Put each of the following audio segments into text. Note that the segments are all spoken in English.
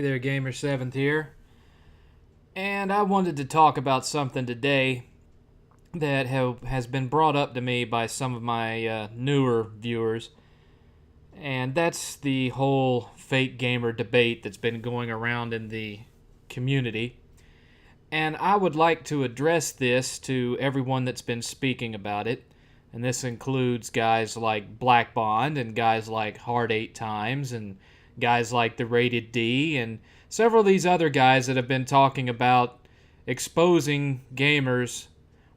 Hey there, Gamer7th here. And I wanted to talk about something today that has been brought up to me by some of my newer viewers. And that's the whole fake gamer debate that's been going around in the community. And I would like to address this to everyone that's been speaking about it. And this includes guys like Black Bond and guys like Hard 8 Times and guys like the Rated D and several of these other guys that have been talking about exposing gamers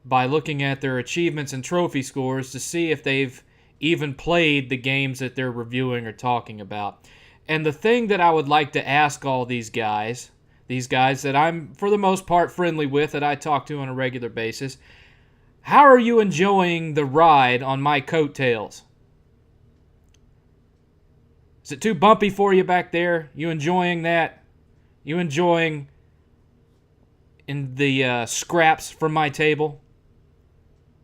by looking at their achievements and trophy scores to see if they've even played the games that they're reviewing or talking about. And the thing that I would like to ask all these guys that I'm for the most part friendly with, that I talk to on a regular basis, how are you enjoying the ride on my coattails? Is it too bumpy for you back there? You enjoying that? You enjoying in the scraps from my table?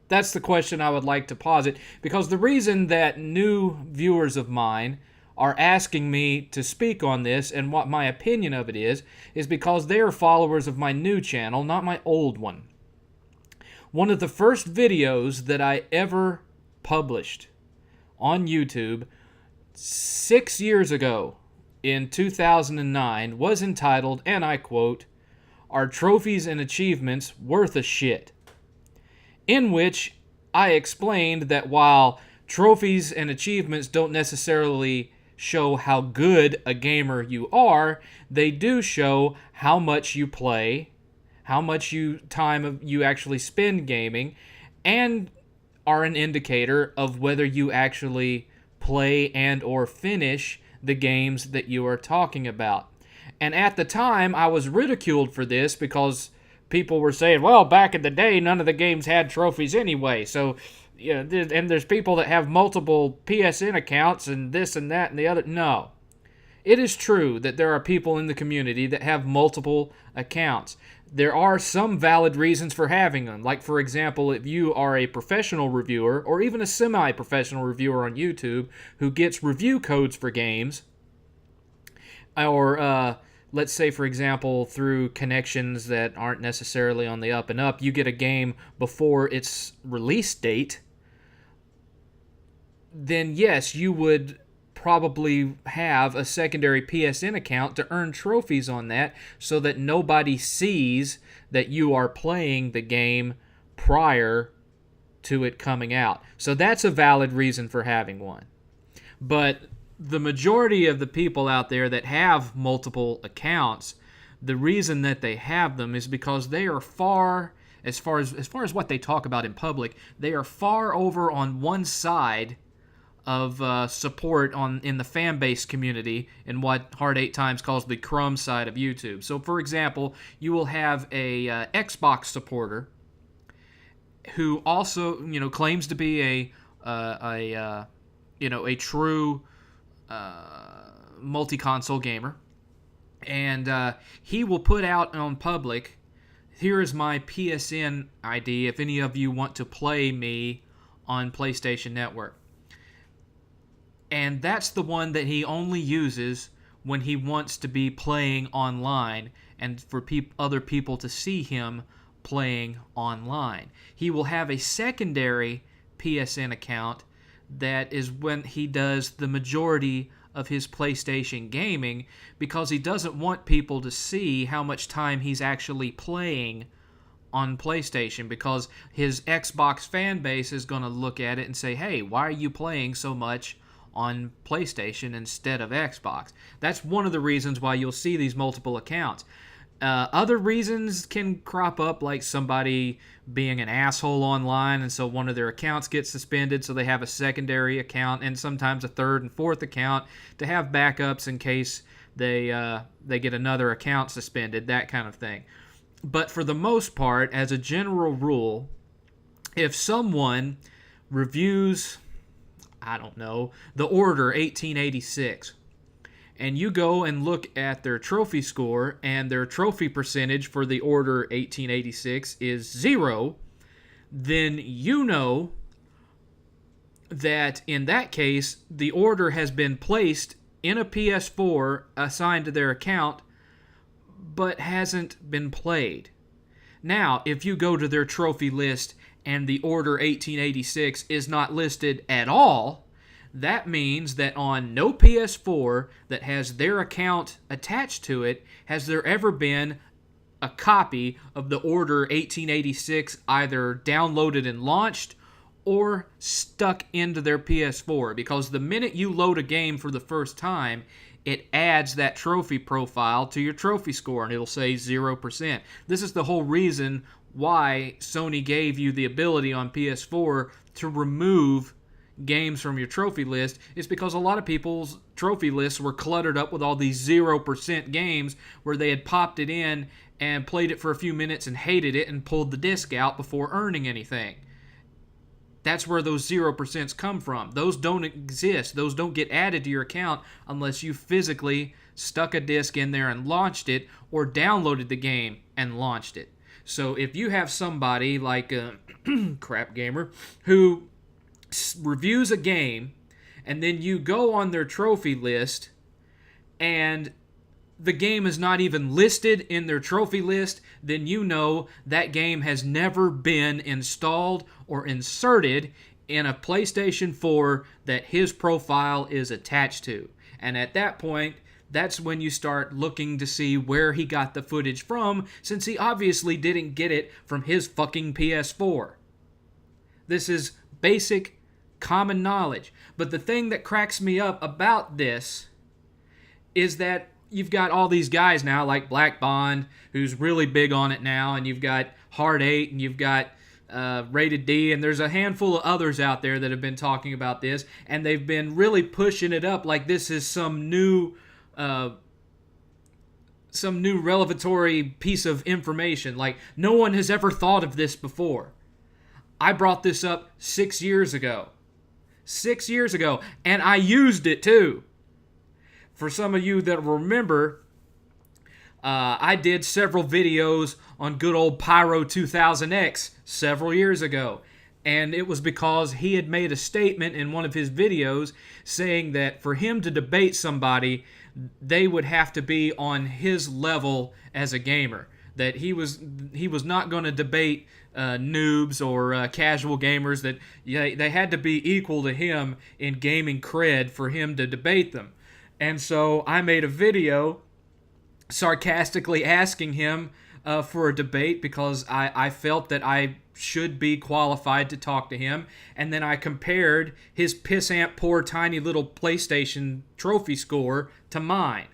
That's the question I would like to posit, because the reason that new viewers of mine are asking me to speak on this and what my opinion of it is because they are followers of my new channel, not my old one. One of the first videos that I ever published on YouTube 6 years ago in 2009 was entitled, and I quote, "Are Trophies and Achievements Worth a Shit?" In which I explained that while trophies and achievements don't necessarily show how good a gamer you are, they do show how much you play, how much time you actually spend gaming, and are an indicator of whether you actually play and or finish the games that you are talking about. And at the time, I was ridiculed for this because people were saying, well, back in the day, none of the games had trophies anyway. So, yeah, and there's people that have multiple PSN accounts and this and that and the other. No. It is true that there are people in the community that have multiple accounts. There are some valid reasons for having them. Like, for example, if you are a professional reviewer or even a semi-professional reviewer on YouTube who gets review codes for games, or let's say, for example, through connections that aren't necessarily on the up and up, you get a game before its release date, then yes, you would probably have a secondary PSN account to earn trophies on that so that nobody sees that you are playing the game prior to it coming out. So that's a valid reason for having one. But the majority of the people out there that have multiple accounts, the reason that they have them is because they are far, as far as what they talk about in public, they are far over on one side of support in the fan base community in what Hard 8 Times calls the crumb side of YouTube. So, for example, you will have a Xbox supporter who also, claims to be a true multi-console gamer, and he will put out on public, here is my PSN ID if any of you want to play me on PlayStation Network. And that's the one that he only uses when he wants to be playing online and for other people to see him playing online. He will have a secondary PSN account that is when he does the majority of his PlayStation gaming, because he doesn't want people to see how much time he's actually playing on PlayStation, because his Xbox fan base is going to look at it and say, hey, why are you playing so much on PlayStation instead of Xbox? That's one of the reasons why you'll see these multiple accounts. Other reasons can crop up, like somebody being an asshole online, and so one of their accounts gets suspended, so they have a secondary account and sometimes a third and fourth account to have backups in case they get another account suspended, that kind of thing. But for the most part, as a general rule, if someone reviews, I don't know, the Order 1886, and you go and look at their trophy score, and their trophy percentage for the Order 1886 is 0, then you know that in that case, the order has been placed in a PS4 assigned to their account but hasn't been played. Now, if you go to their trophy list and the Order 1886 is not listed at all, that means that on no PS4 that has their account attached to it has there ever been a copy of the Order 1886 either downloaded and launched or stuck into their PS4, because the minute you load a game for the first time, it adds that trophy profile to your trophy score, and it'll say 0%. This is the whole reason why Sony gave you the ability on PS4 to remove games from your trophy list, is because a lot of people's trophy lists were cluttered up with all these 0% games where they had popped it in and played it for a few minutes and hated it and pulled the disc out before earning anything. That's where those 0% come from. Those don't exist. Those don't get added to your account unless you physically stuck a disc in there and launched it, or downloaded the game and launched it. So if you have somebody like a Crap Gamer who reviews a game and then you go on their trophy list and the game is not even listed in their trophy list, then you know that game has never been installed or inserted in a PlayStation 4 that his profile is attached to. And at that point, that's when you start looking to see where he got the footage from, since he obviously didn't get it from his fucking PS4. This is basic common knowledge. But the thing that cracks me up about this is that you've got all these guys now like Black Bond, who's really big on it now, and you've got Hard 8, and you've got Rated D, and there's a handful of others out there that have been talking about this, and they've been really pushing it up like this is some new revelatory piece of information. Like, no one has ever thought of this before. I brought this up 6 years ago. 6 years ago, and I used it too. For some of you that remember, I did several videos on good old Pyro 2000X several years ago. And it was because he had made a statement in one of his videos saying that for him to debate somebody, they would have to be on his level as a gamer. That he was not going to debate noobs or casual gamers, that they had to be equal to him in gaming cred for him to debate them. And so I made a video sarcastically asking him for a debate because I felt that I should be qualified to talk to him. And then I compared his pissant poor tiny little PlayStation trophy score to mine,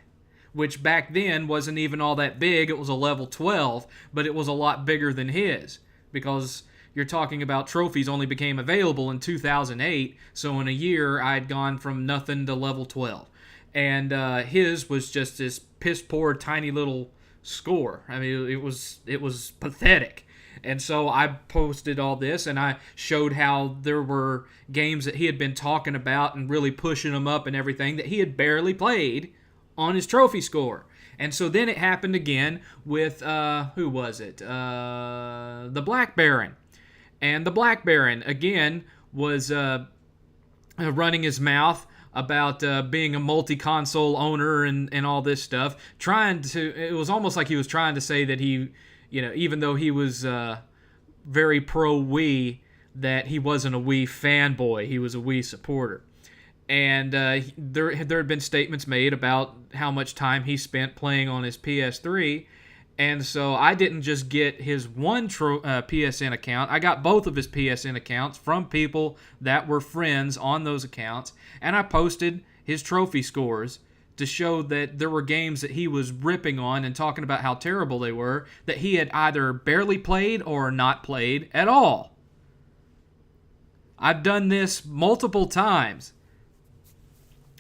which back then wasn't even all that big. It was a level 12, but it was a lot bigger than his, because you're talking about trophies only became available in 2008, so in a year I'd gone from nothing to level 12. And his was just this piss poor tiny little score. I mean, it was pathetic. And so I posted all this, and I showed how there were games that he had been talking about and really pushing them up and everything that he had barely played on his trophy score. And so then it happened again with, who was it? The Black Baron. And the Black Baron, again, was running his mouth about being a multi-console owner and all this stuff. It was almost like he was trying to say that he, even though he was very pro-Wii, that he wasn't a Wii fanboy. He was a Wii supporter. And there had been statements made about how much time he spent playing on his PS3. And so I didn't just get his one PSN account. I got both of his PSN accounts from people that were friends on those accounts. And I posted his trophy scores to show that there were games that he was ripping on and talking about how terrible they were, that he had either barely played or not played at all. I've done this multiple times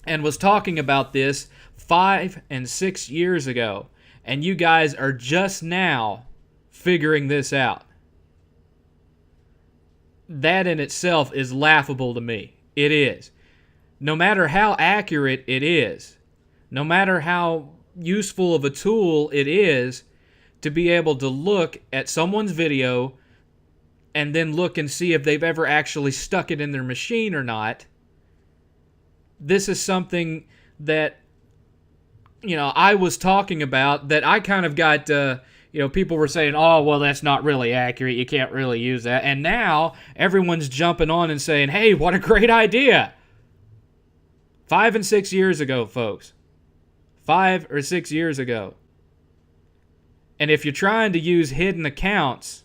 and was talking about this 5 and 6 years ago. And you guys are just now figuring this out. That in itself is laughable to me. It is. No matter how accurate it is, no matter how useful of a tool it is to be able to look at someone's video and then look and see if they've ever actually stuck it in their machine or not, this is something that I was talking about that I kind of got, people were saying, oh, well, that's not really accurate. You can't really use that. And now everyone's jumping on and saying, hey, what a great idea. 5 and 6 years ago, folks. 5 or 6 years ago. And if you're trying to use hidden accounts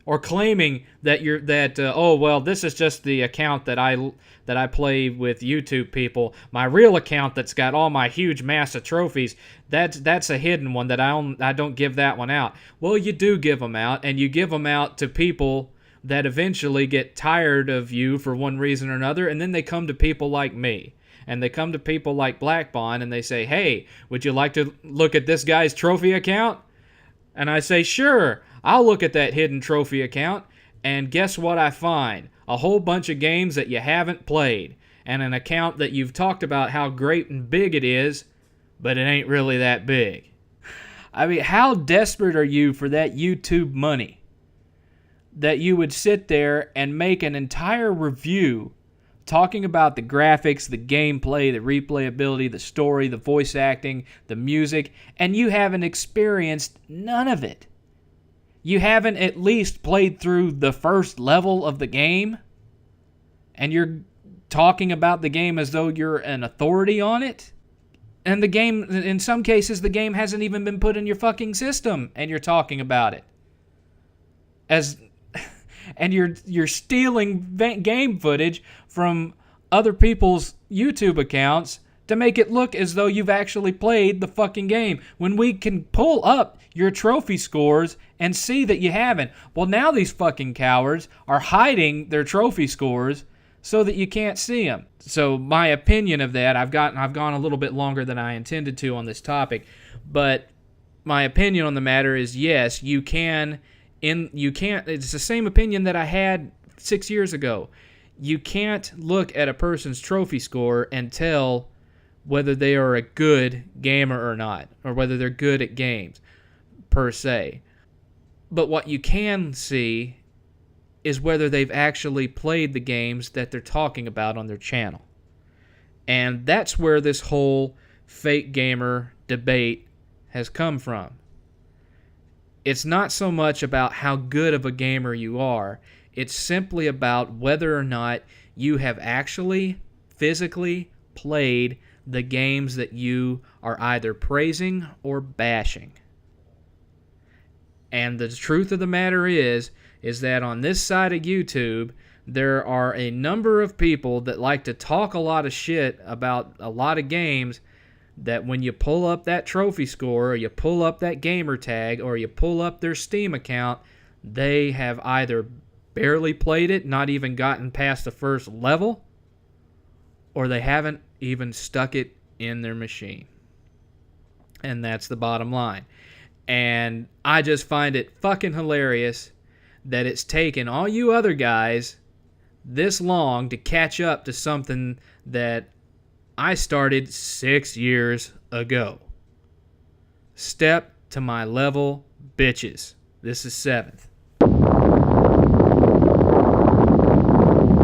or claiming that this is just the account that I play with YouTube people, my real account that's got all my huge massive trophies, that's a hidden one that I don't give that one out. Well, you do give them out, and you give them out to people that eventually get tired of you for one reason or another, and then they come to people like me. And they come to people like Black Bond and they say, hey, would you like to look at this guy's trophy account? And I say, sure, I'll look at that hidden trophy account. And guess what I find? A whole bunch of games that you haven't played. And an account that you've talked about how great and big it is, but it ain't really that big. I mean, how desperate are you for that YouTube money that you would sit there and make an entire review talking about the graphics, the gameplay, the replayability, the story, the voice acting, the music, and you haven't experienced none of it? You haven't at least played through the first level of the game, and you're talking about the game as though you're an authority on it? And the game, in some cases, the game hasn't even been put in your fucking system, and you're talking about it. And you're stealing game footage from other people's YouTube accounts to make it look as though you've actually played the fucking game, when we can pull up your trophy scores and see that you haven't. Well, now these fucking cowards are hiding their trophy scores so that you can't see them. So my opinion of that, I've gone a little bit longer than I intended to on this topic, but my opinion on the matter is, yes, you can't. It's the same opinion that I had 6 years ago. You can't look at a person's trophy score and tell whether they are a good gamer or not, or whether they're good at games, per se. But what you can see is whether they've actually played the games that they're talking about on their channel. And that's where this whole fake gamer debate has come from. It's not so much about how good of a gamer you are. It's simply about whether or not you have actually physically played the games that you are either praising or bashing. And the truth of the matter is that on this side of YouTube, there are a number of people that like to talk a lot of shit about a lot of games, that when you pull up that trophy score, or you pull up that gamer tag, or you pull up their Steam account, they have either barely played it, not even gotten past the first level, or they haven't even stuck it in their machine. And that's the bottom line. And I just find it fucking hilarious that it's taken all you other guys this long to catch up to something that I started 6 years ago. Step to my level, bitches. This is 7th.